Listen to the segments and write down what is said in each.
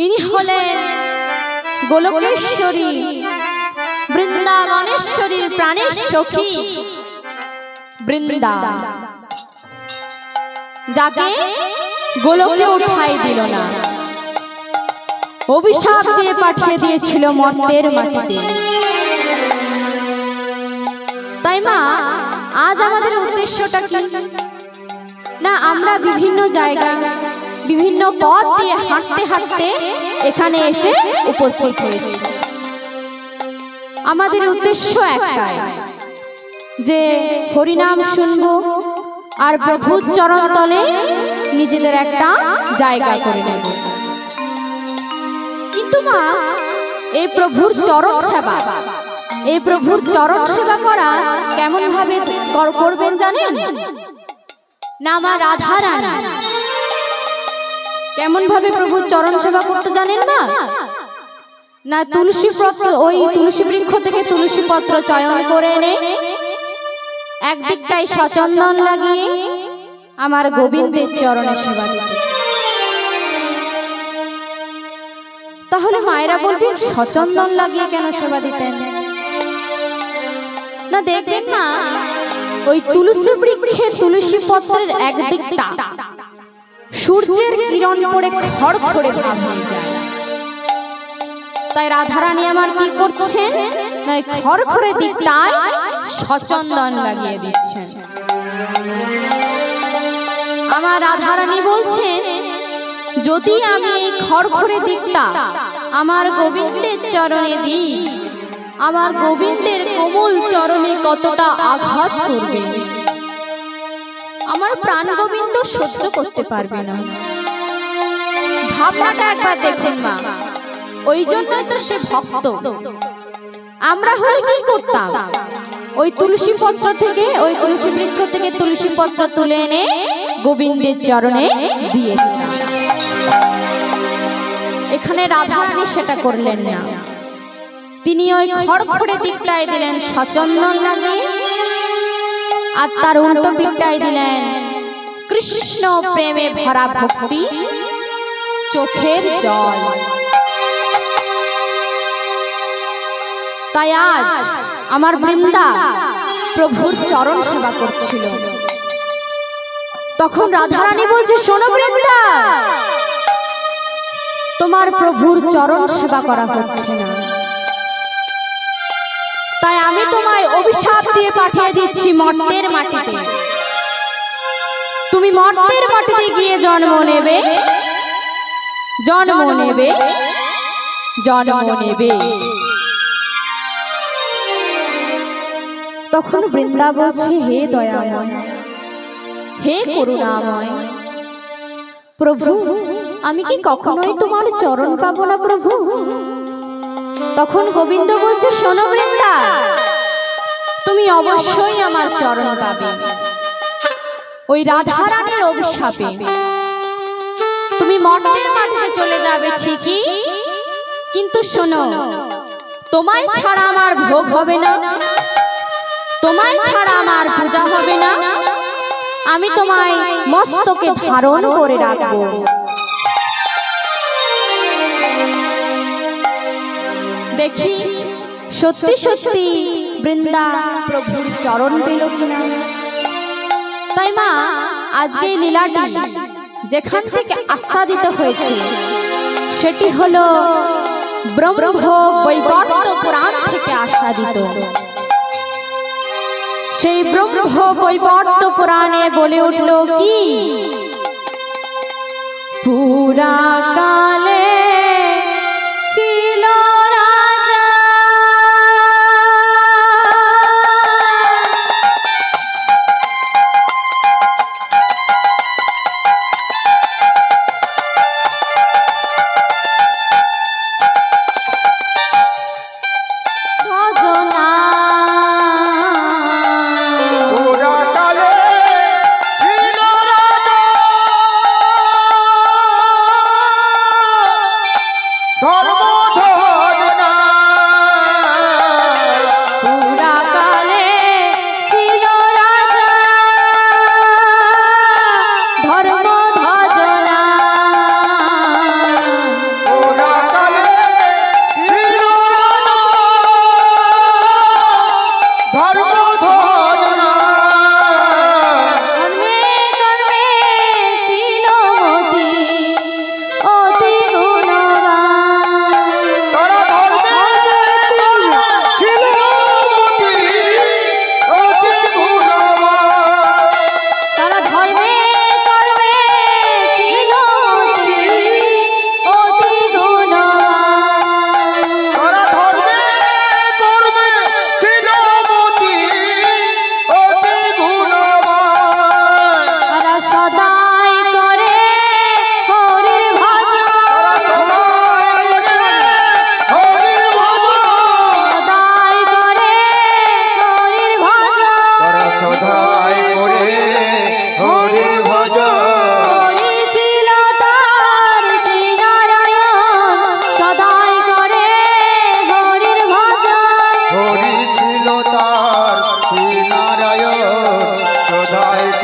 ইনি হলেন গোলকেশ্বরী বৃন্দাবনেশ্বরীর প্রাণের সখী বৃন্দা, যাকে গোলকে উঠাই দিল না, অভিশাপ দিয়ে পাঠিয়ে দিয়েছিল মর্তের মাটিতে। তাই মা, আজ আমাদের উদ্দেশ্যটা কি না, আমরা বিভিন্ন জায়গা বিভিন্ন পথ দিয়ে হাঁটতে হাঁটতে এখানে এসে উপস্থিত হয়েছি। আমাদের উদ্দেশ্য একটাই, যে হরিনাম শুনবো আর প্রভুর চরণ তলে নিজেদের একটা জায়গা করে নেব। কিন্তু মা, এই প্রভুর চরণ সেবা, এই প্রভুর চরণ সেবা করা কেমন ভাবে করবেন জানেন না? মা রাধা রানী কেমন ভাবে প্রভুর চরণ সেবা করতে জানেন না? না তুলসী পত্র, ওই তুলসী বৃক্ষ থেকে তুলসী পত্র চয়ন করে এনে একদিকটাই সচন্দন লাগিয়ে আমার গোবিন্দের চরণে সেবা দিতে। তাহলে মায়েরা বলবেন, সচন্দন লাগিয়ে কেন সেবা দিতেন? না দেখবেন না, ওই তুলসী বৃক্ষের তুলসী পত্রের একদিকটা সূর্যের কিরণ পড়ে খড়খড়ে ভাব হয়ে যায়। তাই রাধারানী আমার কি করছেন না, ওই খড়খড়ে দিকটায় সচন্দন লাগিয়ে দিচ্ছেন। আমার রাধারানী বলছেন, যদি আমি এই খড়খড়ে দিকটা আমার গোবিন্দের চরণে দিই, আমার গোবিন্দের কোমল চরণে কতটা আঘাত করবে, আমার প্রাণ গোবিন্দ সহ্য করতে পারবে না। ভাবনাটা একবার দেখুন মা, ওই জন্যই তো সে ভক্ত। আমরা হলে কি করতাম, ওই তুলসী পত্র থেকে, ওই তুলসী বৃক্ষ থেকে তুলসী পত্র তুলে এনে গোবিন্দের চরণে দিয়ে দিতাম। এখানে রাধারানী সেটা করলেন না, তিনি ওই খড়খড়ে দিকটায় দিলেন সচন্দন লাগিয়ে, আর তার উল্টো দিকটায় দিলেন কৃষ্ণ প্রেমে ভরা ভক্তি চোখের জল। তাই আজ আমার বৃন্দা প্রভুর চরণ সেবা করছিল। তখন রাধারানী বলছে, শোনো বৃন্দা, তোমার প্রভুর চরণ সেবা করা হচ্ছে না, তাই আমি তোমায় অভিশাপ দিয়ে পাঠিয়ে দিচ্ছি মর্তের মাটিতে। তুমি মর্তের মাটিতে গিয়ে জন্ম নেবে, জন্ম নেবে, জন্ম নেবে। তখন বৃন্দা বলছে, হে দয়াময়, হে করুণাময় প্রভু, আমি কি কখনোই তোমার চরণ পাবো না প্রভু? তখন গোবিন্দ বলছে, শোনো বৃন্দা, তুমি অবশ্যই আমার চরণ পাবে। ওই রাধারানীর অভিশাপে তুমি মর্তের মাটিতে চলে যাবে ঠিকই, কিন্তু শোনো, তোমায় ছাড়া আমার ভোগ হবে না, তোমায় ছাড়া আমার পূজা হবে না, আমি তোমায় মস্তকে ধারণ করে রাখবো। দেখি সত্যি সত্যি বৃন্দা প্রভুর চরণ পেল কিনা। তাই মা, আজকে এই লীলাটি যেখান থেকে আস্বাদিত হয়েছে সেটি হলো ব্রহ্ম বৈবর্ত পুরাণ থেকে আস্বাদিত। সেই ব্রহ্ম বৈবর্ত পুরাণে বলে উঠল কি, পুরা কালে ছিল রাজা,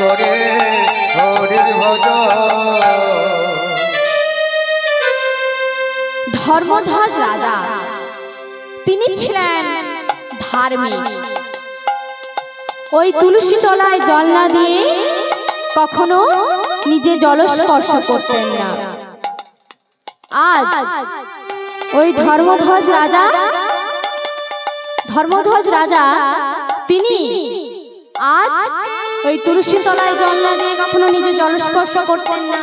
করে হরির ভজন। ধর্মধ্বজ রাজা তিনি ছিলেন ধার্মিক। ওই তুলসী তলায় জল না দিয়ে কখনো নিজে জলস্পর্শ করতেন না। আজ ওই ধর্মধ্বজ রাজা তিনি আজ ওই তুলসী তলায় জল না দিয়ে কখনো নিজে জলস্পর্শ করতেন না।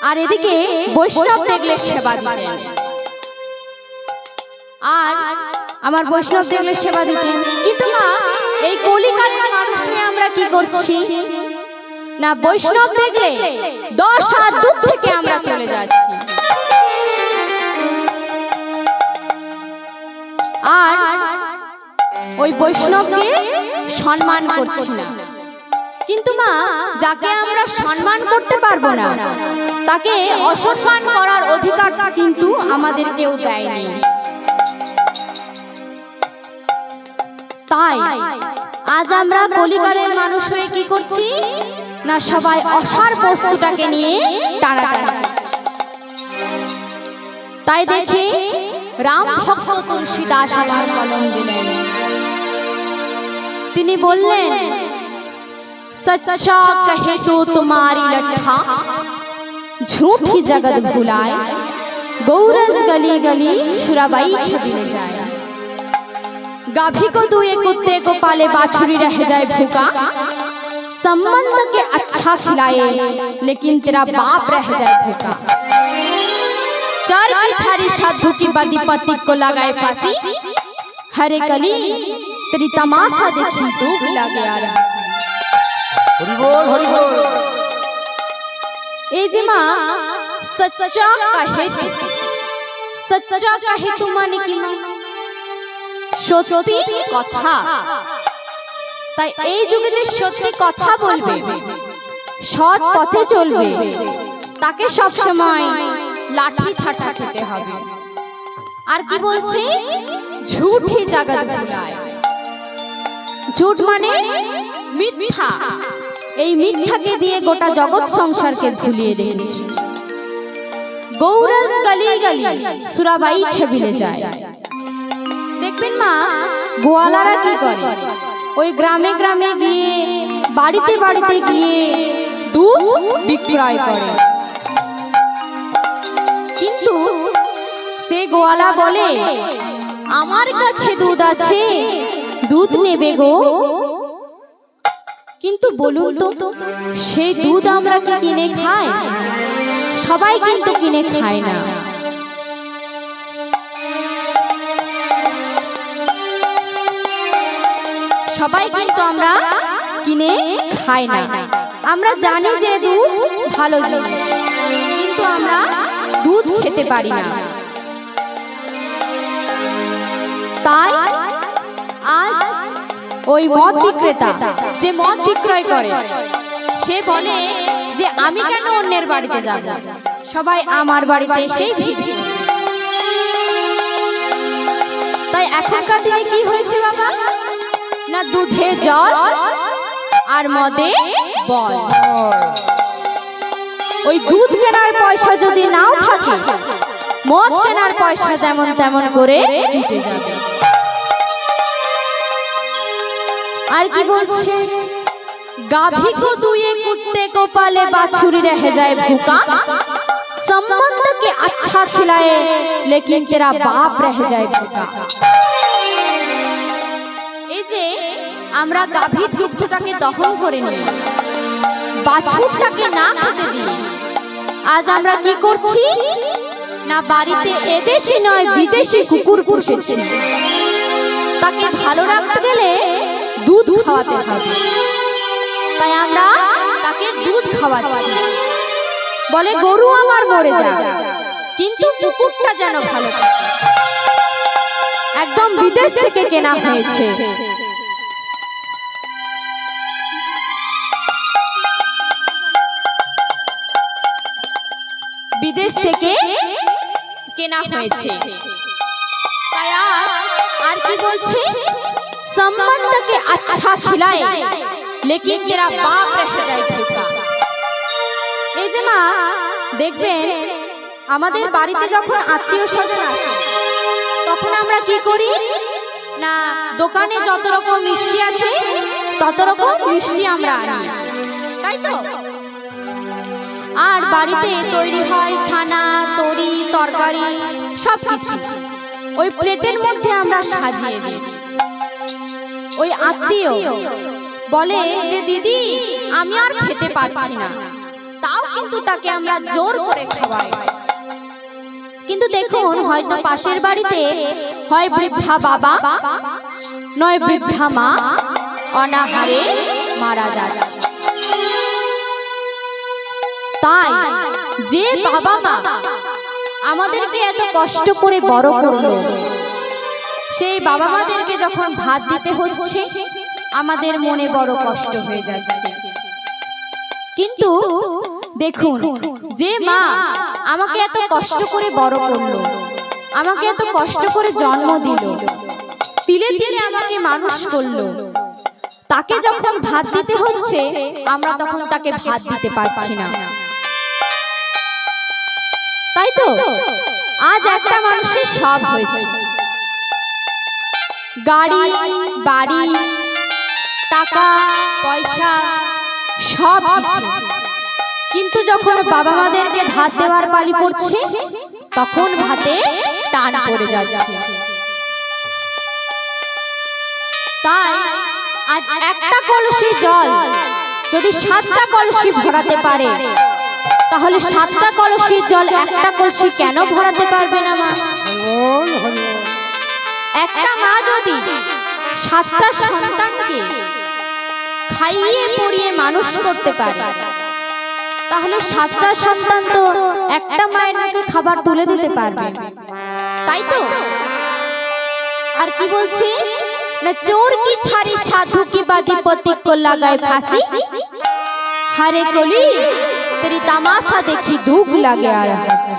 আর এদিকে বৈষ্ণব দেখলে সেবা দিতেন। আর আমার বৈষ্ণব দেখলে সেবা দিতেন। কিন্তু মা, এই কলিকালের মানুষ হয়ে আমরা কি করছি না, বৈষ্ণব দেখলে 10 হাত দূর থেকে আমরা চলে যাচ্ছি। আর ওই বৈষ্ণবকে সম্মান করছি না। কিন্তু মা, যাকে আমরা সম্মান করতে পারবো না তাকে অসম্মান করার অধিকার কিন্তু আমাদের কেউ দেয়নি। তাই আজ আমরা কলিকালের মানুষ হয়ে কি করছি না, সবাই অসার বস্তুটাকে নিয়ে টানাটানি করছি। তাই দেখে রাম ভক্ত তুলসীদাস আবার কলম দিলেন। তিনি বললেন, सच्चा कहे तो तुम्हारी लट्ठा झूठी जगत भुलाए, गौरस गली गली शुराबाई छबिले जाए। गाभी को दुए कुत्ते को पाले बाछुरी रह जाए भूखा, संबंध के अच्छा खिलाए लेकिन तेरा बाप रह जाए भूखा। चार की छारी साधु की बदी पति को लगाए फांसी, हरे कली तेरी तमाशा देखी तो गिला गया रहा। হরি বল হরি বল। এই যে মা, সচ্চা কাহে তু মানে কি? সত্যি কথা। তাই এই যুগে যে সত্যি কথা বলবে, সৎ পথে চলবে, তাকে সব সময় লাঠি ছাটা খেতে হবে। আর কি বলছি? ঝুঠি জগৎ ভুলায়। ঝুট মানে মিথ্যা। এই মিথ্যাকে দিয়ে গোটা জগৎ সংসারকে ভুলিয়ে রেখেছে। গৌরস গলি গলি সুরাবাই ছেবিলে যায়। দেখবেন মা, গোয়ালারা কি করে, ওই গ্রামে গ্রামে গিয়ে বাড়িতে বাড়িতে গিয়ে দুধ বিক্রয় করে। কিন্তু সে গোয়ালা বলে, আমার কাছে দুধ আছে, দুধ নেবে গো। কিন্তু বলুন তো, সেই দুধ আমরা কি কিনে খাই? সবাই কিন্তু কিনে খায় না। সবাই কিন্তু আমরা কিনে খাই না। আমরা জানি যে দুধ ভালো জিনিস, কিন্তু আমরা দুধ খেতে পারি না। তাই আজ ওই মদ বিক্রেতা যে মদ বিক্রয় করে, সে বলে যে আমি কেন অন্যের বাড়িতে যাব, সবাই আমার বাড়িতে এসেই ভিড়। তাই এখনকার দিনে কি হয়েছে বাবা, না দুধে জল আর মদে বল। ওই দুধ কেনার পয়সা যদি নাও থাকে, মদ কেনার পয়সা যেমন তেমন করে জিতে যাবে। আর কি বলছে, गाभी को दुए कुत्ते को पाले बाछुरी रह जाए भूखा, संबंध के अच्छा खिलाए लेकिन तेरा बाप रह जाए भूखा। এই যে আমরা গাভীর দুগ্ধটাকে দহন করে নিই, বাছুরটাকে না খেতে দিই, আজ আমরা কি করছি না, বাড়িতে এদেশি নয় বিদেশি কুকুর পুষেছি। তাকে ভালো রাখতে গেলে দুধ খাওয়াতে হবে। তাই আমরা তাকে দুধ খাওয়াচ্ছি। বলে গরু আমার মরে যায়, কিন্তু কুকুরটা যেন ভালো থাকে। একদম বিদেশ থেকে কেনা হয়েছে। বিদেশ থেকে কেনা হয়েছে। তাই আর কি বলছে, সম্বন্ধকে আচ্ছা খিলায় लेकिन तेरा बाप रह जाए धोखा। এই যে মা দেখবেন আমাদের বাড়িতে যখন আত্মীয় স্বজন আসে তখন আমরা কি করি না, দোকানে যত রকম মিষ্টি আছে তত রকম মিষ্টি আমরা আনি, তাই তো? আর বাড়িতে তৈরি হয় ছানা, তরি, তরকারি সবকিছু ওই প্লেটের মধ্যে আমরা সাজিয়ে দিই। ওই আত্মীয় বলে যে দিদি আমি আর খেতে পারছি না, তাও কিন্তু তাকে আমরা জোর করে খাওয়াই। কিন্তু দেখুন হয়তো পাশের বাড়িতে হয় বৃদ্ধা বাবা নয় বৃদ্ধা মা অনাহারে মারা যাচ্ছে। তাই যে বাবা মা আমাদেরকে এত কষ্ট করে বড় করলো, সেই বাবা মাদেরকে যখন ভাত দিতে হচ্ছে আমাদের মনে বড় কষ্ট হয়ে যাচ্ছে। কিন্তু দেখুন যে মা আমাকে এত কষ্ট করে বড় করলো, আমাকে এত কষ্ট করে জন্ম দিল, তিলে তিলে আমাকে মানুষ করলো, তাকে যখন ভাত দিতে হচ্ছে আমরা তখন তাকে ভাত দিতে পারছি না, তাই তো? আজ একটা মানুষের সব হয়েছে, গাড়ি বাড়ি টাকা পয়সা সব কিছু, কিন্তু যখন বাবা মাদেরকে ভাত দেওয়ার পালি পড়ছে তখন ভাতে টান পড়ে যাচ্ছে। তাই আজ একটা কলসি জল যদি 7টা কলসি ভরাতে পারে, তাহলে 7টা কলসির জল একটা কলসি কেন ভরাতে পারবে না মা? একটা মা যদি 7টা সন্তানকে খাইয়ে পরিয়ে মানুষ করতে পারে, তাহলে 7টা সন্তান তো একটা মায়ের মুখে খাবার তুলে দিতে পারবে, তাই তো? আর কি বলছে না, চোর কি ছাড়ি সাধু কি বাদি পতি কো লাগায় ফাঁসি, হারে কলি তেরি তামাশা দেখি দুঃখ লাগে আর হাসি।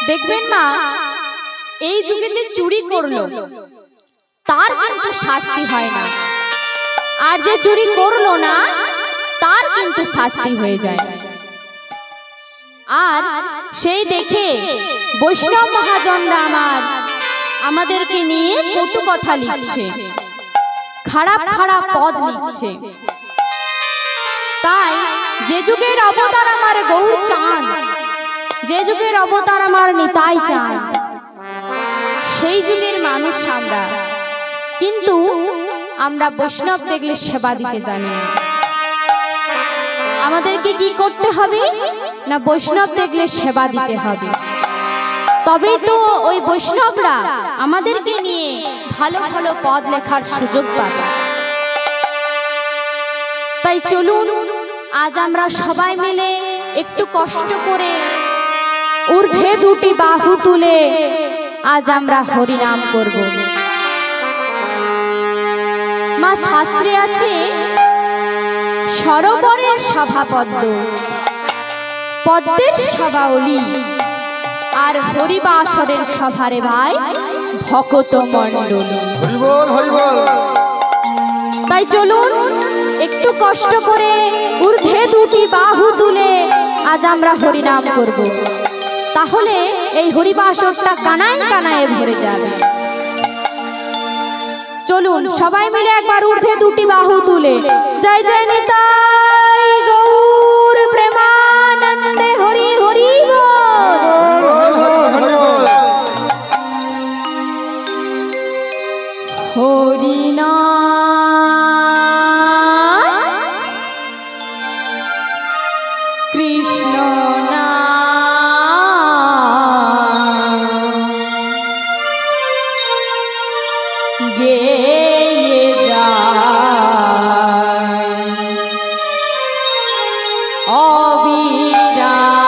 দেখবেন মা এই যুগে যে চুরি করলো তার কিন্তু শাস্তি হয় না, আর যে চুরি করলো না তার কিন্তু শাস্তি হয়ে যায়। আর সেই দেখে বৈষ্ণব মহাজনরা আমাদেরকে নিয়ে কটু কথা লিখছে, খারাপ খারাপ পদ লিখছে। তাই যে যুগের অবতার আমার গৌর চাঁদ, যে যুগের অবতার আমার নিতাই চাঁদ, সেই যুগের মানুষ আমরা, কিন্তু আমরা বৈষ্ণব দেখলে সেবা দিতে জানি না। আমাদেরকে কি করতে হবে না, বৈষ্ণব দেখলে সেবা দিতে হবে, তবেই তো ওই বৈষ্ণবরা আমাদেরকে নিয়ে ভালো ভালো পদ লেখার সুযোগ পাবে। তাই চলুন আজ আমরা সবাই মিলে একটু কষ্ট করে ঊর্ধ্বে দুটি বাহু তুলে আজ আমরা হরি নাম করব। মা শাস্ত্রে আছে সরোবরের সভা পদ্ম, পদ্মের সভা অলি, আর হরিবাসরের সভারে ভাই ভকত মণ্ডলী। হরি বল হরি বল। তাই চলুন একটু কষ্ট করে ঊর্ধ্বে দুটি বাহু তুলে আজ আমরা হরি নাম করব, তাহলে এই হরিবাসরটা কানায় কানায় ভরে যাবে। চলুন সবাই মিলে একবার ঊর্ধ্বে দুটি বাহু তুলে জয় জয় নিতাই গৌর প্রেমানন্দে হরি হরি বল। হরি নাম কৃষ্ণ নাম গেয়ে যায় অবিরাম।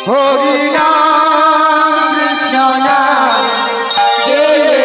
হরি নাম কৃষ্ণ নাম গেয়ে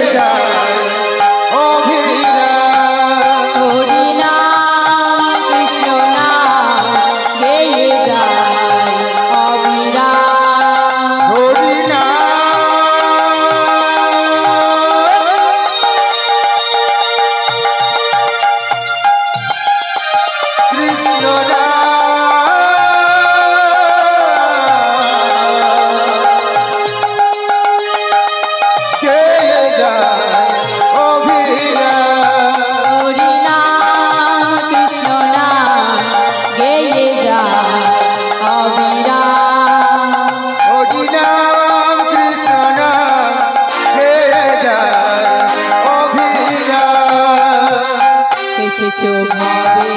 এসেছো ভাবে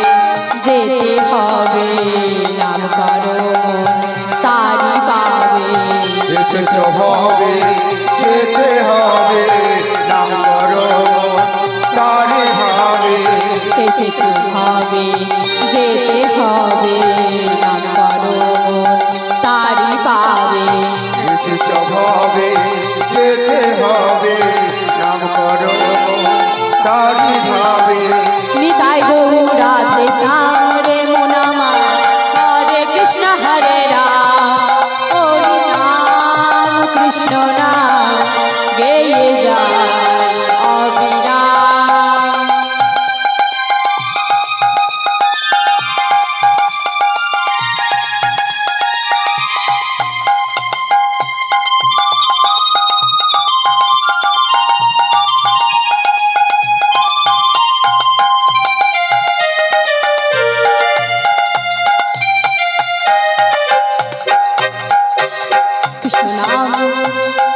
যেতে হবে, নাম করো মন তারি পাবে। এসেছো হবে যেতে হবে, নাম করো তারে হবে। এসেছো ভাবে যেতে হবে, নাম করো মন তারি পাবে। এসেছো হবে যেতে হবে, নাম করো তারি হবে। নিতাই গৌর রাধে শ্যাম রে মোনামা, হরে কৃষ্ণ হরে রাম, হরে রাম কৃষ্ণ নাম গেয়ে যায় অবিরাম।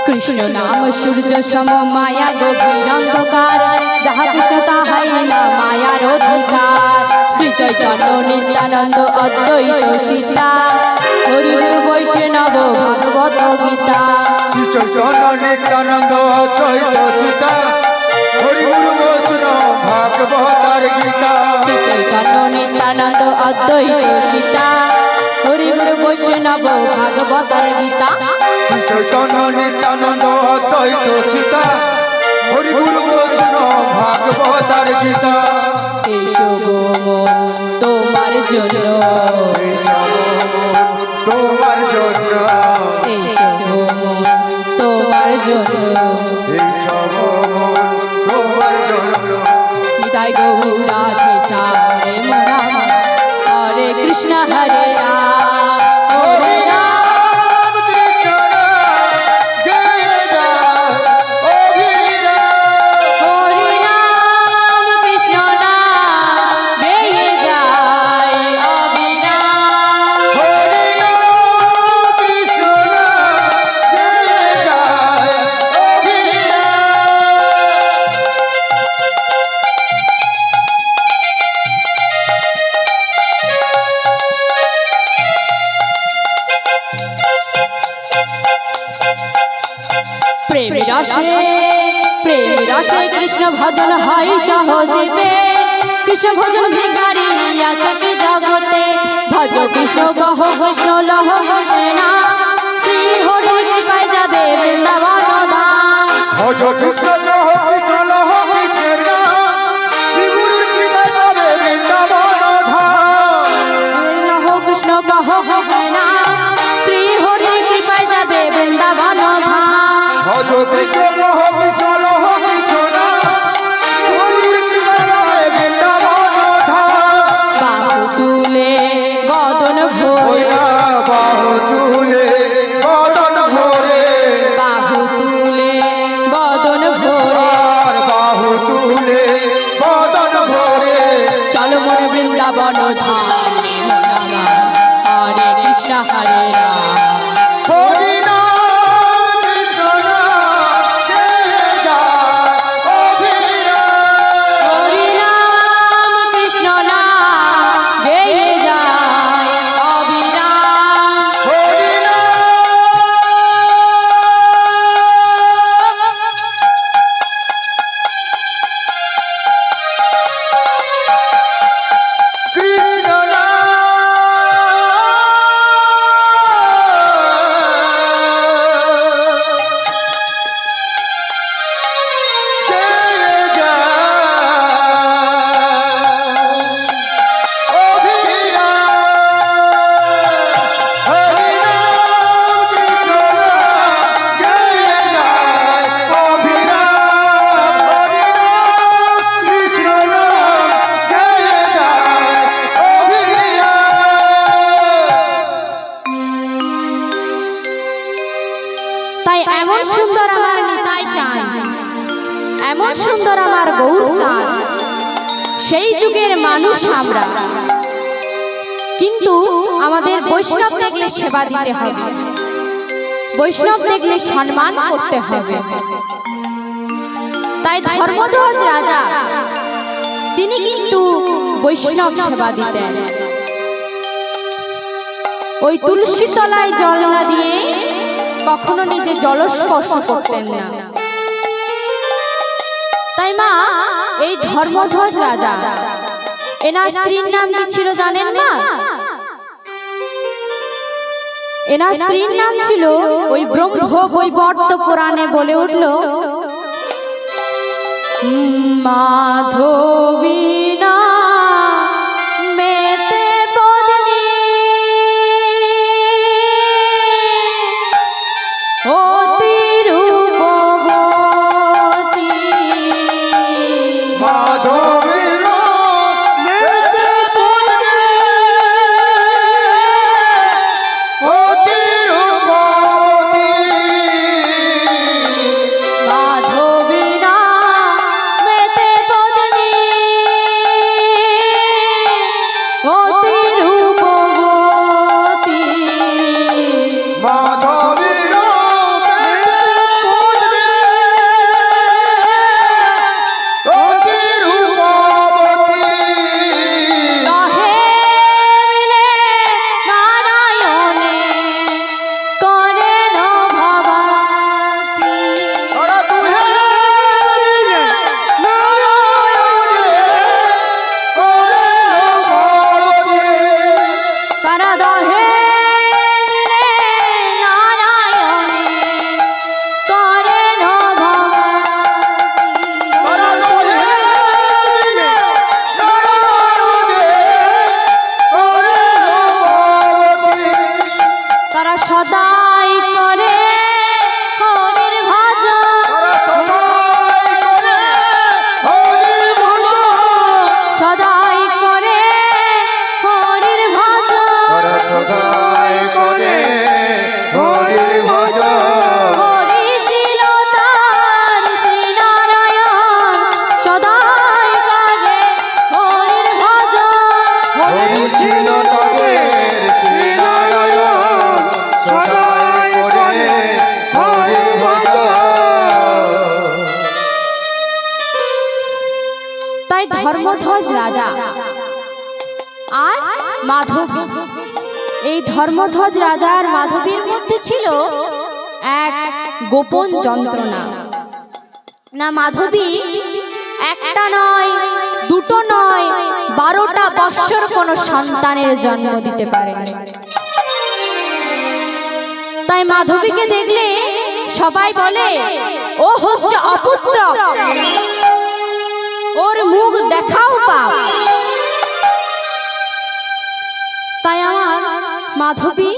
কৃষ্ণ নাম সূর্য সম মায়া গভীর অন্ধকার, যাহা কৃষ্ণ তাহাই না মায়ার অধিকার। শ্রী চৈতন্য নিত্যানন্দ অদ্বৈত সীতা, হরি গুরু বৈষ্ণব ভাগবত গীতা। শ্রী চৈতন্য নিত্যানন্দ অদ্বৈত সীতা, হরি গুরু বৈষ্ণব ভাগবতার গীতা। শ্রী চৈতন্য নিত্যানন্দ অদ্বৈত সীতা, হরি গুরু বৈষ্ণব ভাগবতার গীতা। শ্রী চৈতন্য নিত্যানন্দ অদ্বৈত সীতা, হরি গুরু বৈষ্ণব ভাগবতার গীতা। এসো গো মন তোমার জন্য, এসব তোমার জন্য, এসো গো মন তোমার জন্য। এসব তোমার জন্য। নিতাই গৌর রাধে শ্যাম রে মোনামা, হরে কৃষ্ণ হরে রাম, হরে রাম হরে রাম কৃষ্ণ নাম গেয়ে যায় অবিরাম। প্রেম রসে কৃষ্ণ ভজন হয় সহজীবে, কৃষ্ণ ভজন ভিখারি আছে কি জগতে। ভজ কৃষ্ণ গহ কৃষ্ণ লহ কৃষ্ণা, শ্রী হরির কৃপায় যাবে বৃন্দাবন ধাম। ভজ কৃষ্ণ লহ কৃষ্ণ লহ কৃষ্ণের নাম, শ্রী গুরুর কৃপায় পাবে বৃন্দাবন ধাম। লহ কৃষ্ণ গহ কৃষ্ণা, শ্রী হরির কৃপায় যাবে বৃন্দাবন ধাম। ভজ কৃষ্ণ লহ কৃষ্ণ লহ কৃষ্ণ নাম, শ্রী গুরুর কৃপায় পাবে বৃন্দাবন ধাম। বাহু তুলে বদন ভরে, বাহু তুলে বদন ভরে, বাহু তুলে বদন ভরে। আর বাহু তুলে বদন ভরে। চলো মনে বৃন্দাবন ধাম রে মোনামা, হরে কৃষ্ণ হরে রাম। হরি নাম কৃষ্ণ নাম গেয়ে যায় অবিরাম। হরি রাম কৃষ্ণ নাম গেয়ে যায় অবিরাম। হরি নাম কৃষ্ণ তাই এমন সুন্দর আমার নিতাই চাঁদ, এমন সুন্দর আমার গৌর চাঁদ। সেই যুগের মানুষ আমরা, কিন্তু আমাদের বৈষ্ণব দেখলে সেবা দিতে হবে, বৈষ্ণব দেখলে সম্মান করতে হবে। তাই ধর্মধ্বজ রাজা তিনি কিন্তু বৈষ্ণব সেবা দিতেন। ওই তুলসী তলায় জল না দিয়ে কখনো নিজে জলস্পর্শ করতেন না। তাই মা এই ধর্মধ্বজ রাজা, এনার স্ত্রীর নাম কি ছিল জানেন মা? এনার স্ত্রীর নাম ছিল ওই ব্রহ্মবৈবর্ত পুরাণে বলে উঠল মাধবী না মেতে পদ্মী অতি রূপবতী। মাধবীর মেতে পদ্মী অতি রূপবতী। মাধবী না মেতে পদ্মী অতি রূপবতী। মাধবীর মেতে পদ্মী অতি রূপবতী। রহে মিলে নারায়ণে করেন ভবাতি। ওরা দুহে মিলে নারায়ণে করে ভবাতি। তারা দহে মিলে নারায়ণে করেন ভবাতি। ওরা দুহে মিলে নারায়ণে করে ভবাতি। তারা সদাই করে হরির ভজন, ওরা সদাই করে হরির ভজন। সদাই করে হরির ভজন। ওরা সদাই করে হরির ভজন। হরি ছিল তার শ্রীনারায়ণ, সদাই করে হরির ভজন। হরি ছিল তাদের শ্রীনারায়ণ, সদাই করে হরির ভজন। তাই ধর্মধ্বজ রাজা আর মাধবী, এই ধর্মধ্বজ রাজা আর মাধবীর মধ্যে ছিল এক গোপন যন্ত্রণা। না মাধবী একটা নয়, দুটো নয়, 12টা বৎসর কোনো সন্তানের জন্ম দিতে পারেনি। তাই মাধবীকে দেখলে সবাই বলে ও হচ্ছে অপুত্র, ওর মুখ দেখাও পাও। তাই আমার মাধবী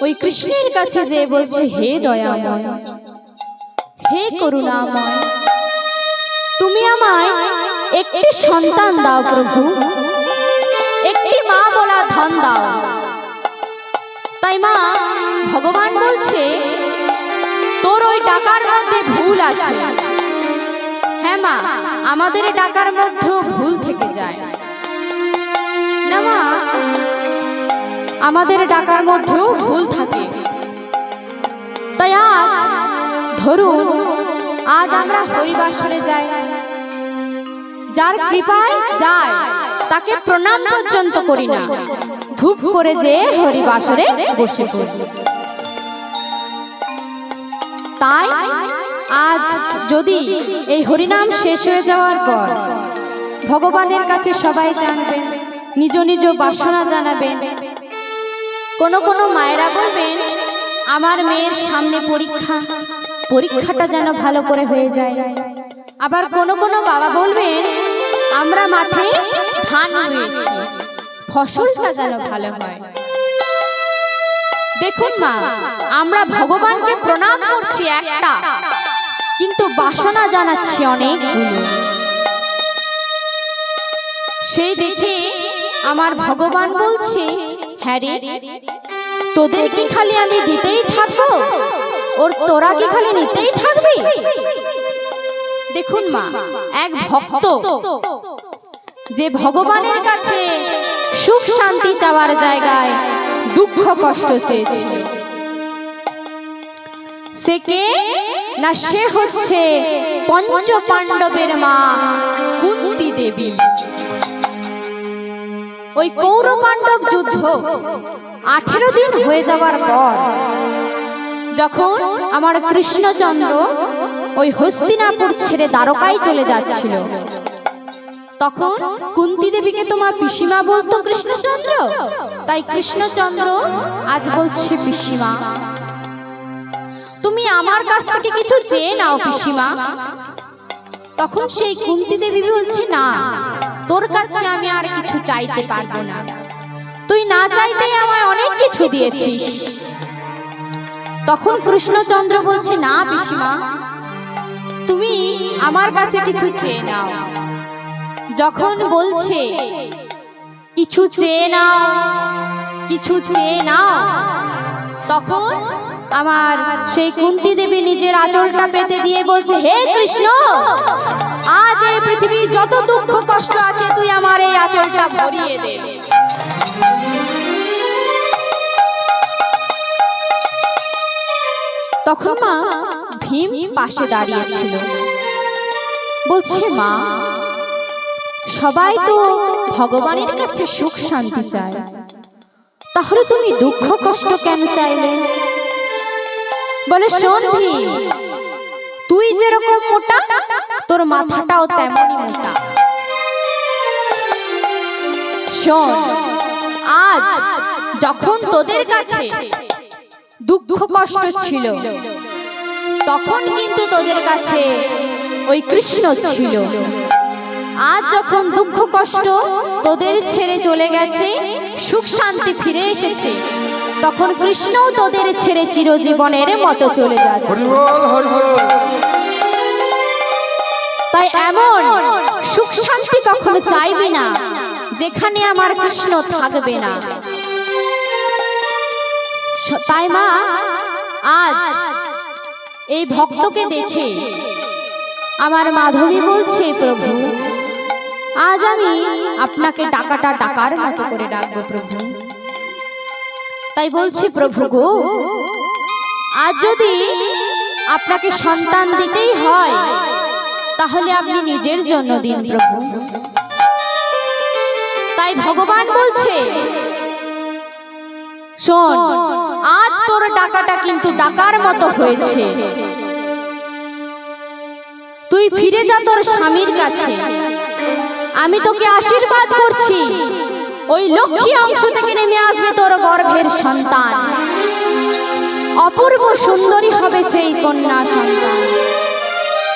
ওই কৃষ্ণের কাছে যে বলছে হে দয়াময়, হে করুণাময়, তুমি আমায় একটি সন্তান দাও প্রভু, একটি মা বলা ধন দাও। তাই মা ভগবান বলছে তোর ওই ডাকার মধ্যে ভুল আছে। হ্যাঁ মা, আমাদের ডাকার মধ্যেও ভুল থেকে যায় না মা, আমাদের ডাকার মধ্যেও ভুল থাকে। তাই আজ ধরুন, আজ আমরা হরিবাসরে যাই, যার কৃপায় যায় তাকে প্রণাম পর্যন্ত করি না, ধূপ করে যে হরিবাসরে বসে পড়ি। তাই আজ যদি এই হরিনাম শেষ হয়ে যাওয়ার পর ভগবানের কাছে সবাই জানবেন, নিজ নিজ বাসনা জানাবেন। কোনো কোনো মায়েরা বলবেন আমার মেয়ের সামনে পরীক্ষা, পরীক্ষাটা যেন ভালো করে হয়ে যায়। আবার কোনো কোনো বাবা বলবেন আমরা মাঠে ধান রুয়েছি, ফসলটা যেন ভালো হয়। দেখুন মা, আমরা ভগবানকে প্রণাম করছি একটা, কিন্তু বাসনা জানাচ্ছি অনেকগুলো। সেই দেখে আমার ভগবান বলছে হ্যাঁ রে, তোদের কি খালি আমি দিতেই থাকবো, ওর তোরা কি খালি নিতেই থাকবি? দেখুন মা, এক ভক্ত যে ভগবানের কাছে সুখ শান্তি চাওয়ার জায়গায় দুঃখ কষ্ট চেয়েছিল, সে কে? না সে হচ্ছে পঞ্চ পাণ্ডবের মা কুন্তি দেবী। ওই কৌরব পাণ্ডব যুদ্ধ 18 দিন হয়ে যাওয়ার পর যখন আমার কৃষ্ণচন্দ্র ওই হস্তিনাপুর ছেড়ে দ্বারকায় চলে যাচ্ছিল, তখন কুন্তি দেবীকে তোমার পিসিমা বলতো কৃষ্ণচন্দ্র, তাই কৃষ্ণচন্দ্র আজ বলছে পিসিমা, তুমি আমার কাছ থেকে কিছু চেয়ে নাও পিসিমা। তখন সেই কুন্তি দেবী বলছে, না, তোর কাছে আমি আর কিছু চাইতে পারবো না, তুই না চাইতেই আমায় অনেক কিছু দিয়েছিস। তখন কৃষ্ণচন্দ্র বলছে, না পিসিমা, তুমি আমার কাছে কিছু চেয়ে নাও। যখন বলছে কিছু চেয়ে নাও, কিছু চেয়ে নাও, তখন আমার সেই কুন্তি দেবী নিজের আঁচলটা পেতে দিয়ে বলছে, হে কৃষ্ণ, আজ এই পৃথিবীর যত দুঃখ কষ্ট আছে তুই আমার এই আঁচলটা ভরিয়ে দে। তখন মা ভীম পাশে দাঁড়িয়েছিল, বলছে, মা, সবাই তো ভগবানের কাছে সুখ শান্তি চায়, তাহলে তুমি দুঃখ কষ্ট কেন চাইলে? বলে, শোন ভীম, তুই যেরকম মোটা তোর মাথাটাও তেমনই মোটা। শোন, আজ যখন তোদের কাছে দুঃখ কষ্ট ছিল, তখন কিন্তু তোদের কাছে ওই কৃষ্ণ ছিল। আজ যখন দুঃখ কষ্ট তোদের ছেড়ে চলে গেছে, সুখ শান্তি ফিরে এসেছে, তখন কৃষ্ণও তোদের ছেড়ে চিরজীবনের মতো চলে যাচ্ছে। তাই এমন সুখ শান্তি কখনো চাইবি না যেখানে আমার কৃষ্ণ থাকবে না। তাই মা, আজ এই ভক্তকে দেখে আমার মাধবী বলছে, প্রভু, আজ আমি আপনাকে ডাকাটা ডাকার মতো করে ডাকবো প্রভু। তাই বলছি, প্রভু গো, আজ যদি আপনাকে সন্তান দিতেই হয়, তাহলে আপনি নিজের জন্য দিন প্রভু। তাই ভগবান বলছে, শোন, আজ তোর ডাকাটা কিন্তু ডাকার মতো হয়েছে, তুই ফিরে যা তোর স্বামীর কাছে। আমি তোকে আশীর্বাদ করছি, ওই লক্ষ্মী অংশ থেকে নেমে আসবে তোর গর্ভের সন্তান, অপূর্ব সুন্দরী হবে সেই কন্যা সন্তান।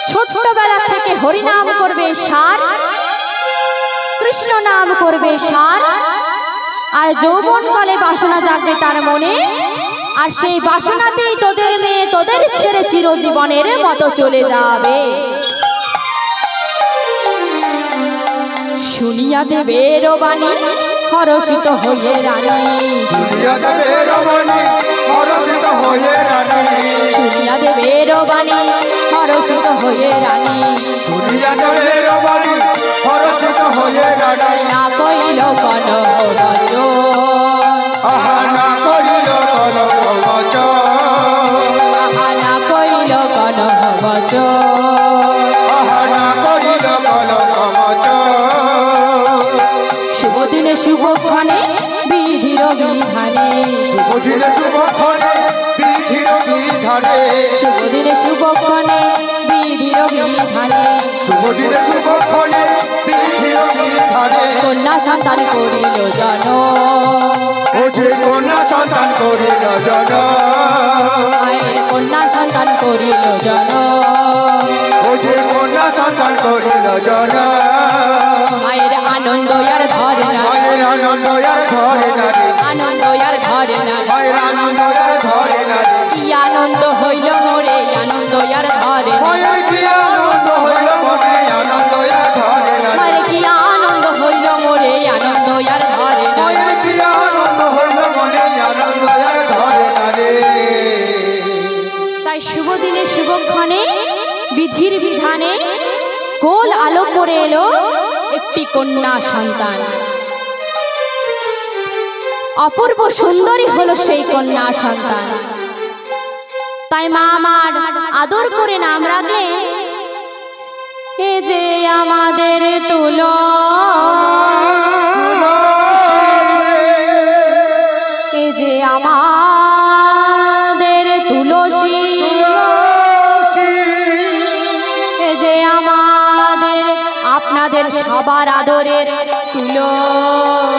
ছোট্টবেলা থেকে হরিনাম করবে সার, কৃষ্ণ নাম করবে সার, আর যৌবন কালে বাসনা জাগবে তার মনে, আর সেই বাসনাতেই তোদের মেয়ে তোদের ছেড়ে চিরজীবনের মতো চলে যাবে। শুনিয়া দেবের বাণী হরষিত হয়ে রানী, শুনিয়া দেবের বাণী হরষিত হয়ে রানী, শুনিয়া দেবের বাণী হরষিত হয়ে রানী, শুনিয়া দেবের বাণী হরষিত হয়ে রানী। না কইল কনক বচন, আহা না করিল কনক বচন, আহা না কইল কনক বচন, আহা না করিল কনক বচন। শুভ দিনে শুভক্ষণে বিধির বিধানে, শুভ দিনে শুভক্ষণে বিধির বিধানে, শুভ দিনে শুভক্ষণে বিধির বিধানে, শুভ দিনে শুভক্ষণে বিধির বিধানে। কন্যা সন্তান করিল জনম, ও যে কন্যা সন্তান করিল জনম, মায়ের কন্যা সন্তান করিল জনম, ও যে কন্যা সন্তান করিল জনম। মায়ের আনন্দ আর ধরে না, মায়ের আনন্দ আর ধরে না রে, আনন্দ আর ধরে না, মায়ের আনন্দ আর ধরে না রে। কি আনন্দ হইল মোরে, আনন্দ আর ধরে না, মায়ের কি আনন্দ হইল মনে, আনন্দ আর ধরে না রে। মায়ের কি আনন্দ হইল মোরে, আনন্দ আর ধরে না। মায়ের কি আনন্দ হইল মনে, আনন্দ আর ধরে না রে। তাই শুভ দিনে শুভক্ষণে বিধির বিধানে কোল আলো করে এলো একটি কন্যা সন্তান। অপূর্ব সুন্দরী হলো সেই কন্যা সন্তান। তাই মা আমার আদর করে নাম রাখলেন এ যে আমাদের এ যে আমাদের তুলসী, এ যে আমাদের আপনাদের সবার আদরের তুলসী।